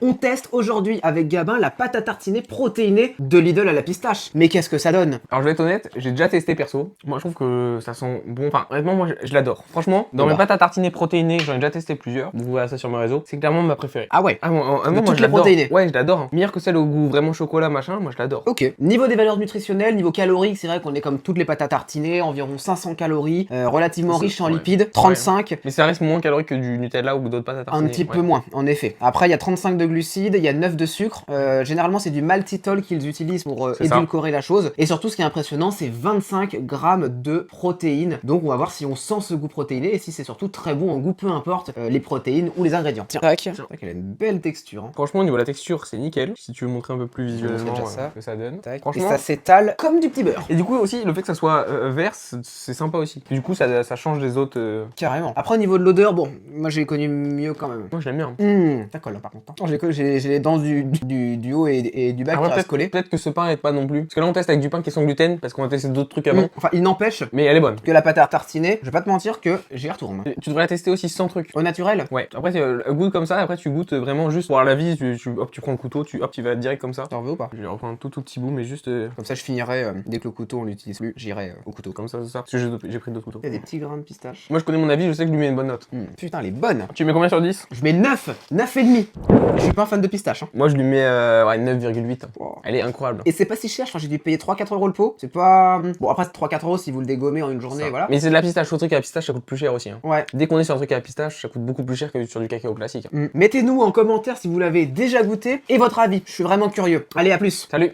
On teste aujourd'hui avec Gabin la pâte à tartiner protéinée de Lidl à la pistache. Mais qu'est-ce que ça donne? Alors je vais être honnête, j'ai déjà testé perso. Moi je trouve que ça sent bon. Enfin honnêtement moi je l'adore. Franchement, dans mes pâtes à tartiner protéinées, j'en ai déjà testé plusieurs. Vous verrez ça sur mes réseaux. C'est clairement ma préférée. Ah ouais. Moi toutes je les l'adore. protéinées. Ouais, je l'adore. Meilleure que celle au goût vraiment chocolat machin, moi je l'adore. Ok. Niveau des valeurs nutritionnelles, niveau calorique, c'est vrai qu'on est comme toutes les pâtes à tartiner, environ 500 calories, relativement riche en lipides, 35. Mais ça reste moins calorique que du Nutella ou d'autres pâtes à tartiner. Un petit peu moins, en effet. Après, il y a 35 de glucides, il y a 9 de sucre. Généralement, c'est du maltitol qu'ils utilisent pour édulcorer la chose. Et surtout, ce qui est impressionnant, c'est 25 grammes de protéines. Donc, on va voir si on sent ce goût protéiné et si c'est surtout très bon en goût, peu importe les protéines ou les ingrédients. Tiens, tac. C'est vrai qu'elle a une belle texture. Hein. Franchement, au niveau de la texture, c'est nickel. Si tu veux montrer un peu plus visuellement ce que ça donne. Tac. Franchement, et ça s'étale comme du petit beurre. Et du coup, aussi, le fait que ça soit vert, c'est sympa aussi. Du coup, ça change des autres. Carrément. Après, au niveau de l'odeur, bon, moi j'ai connu mieux quand même. Moi, je l'aime bien. Ça colle là par contre. J'ai les dents du haut et du bas qui restent collées. Peut-être que ce pain aide pas non plus. Parce que là, on teste avec du pain qui est sans gluten, parce qu'on a testé d'autres trucs avant. Enfin, il n'empêche Mais elle est bonne. que la pâte à tartiner, je vais pas te mentir que j'y retourne. Tu devrais la tester aussi sans truc. Au naturel? Ouais. Après, tu goûtes comme ça, après, tu goûtes vraiment juste pour avoir la vie. Tu prends le couteau, tu vas direct comme ça. T'en veux ou pas? Je vais reprendre un tout petit bout, mais juste. Comme ça, je finirai, dès que le couteau on l'utilise plus, j'irai au couteau. Comme ça, c'est ça. Parce que j'ai pris d'autres couteaux. Il y a des petits grains de pistache. Moi, je connais mon avis, je sais que je lui mets une bonne note. Putain, elle est bonne. Tu mets combien sur 10? Je mets 9, 9 et demi. Je suis pas un fan de pistache. Hein. Moi, je lui mets 9,8. Wow. Elle est incroyable. Et c'est pas si cher, j'ai dû payer 3-4 euros le pot. C'est pas. Bon, après, c'est 3-4 euros si vous le dégommez en une journée, voilà. Mais c'est de la pistache. Le truc à la pistache, ça coûte plus cher aussi. Hein. Ouais. Dès qu'on est sur un truc à la pistache, ça coûte beaucoup plus cher que sur du cacao classique. Mettez-nous en commentaire si vous l'avez déjà goûté et votre avis. Je suis vraiment curieux. Allez, à plus. Salut!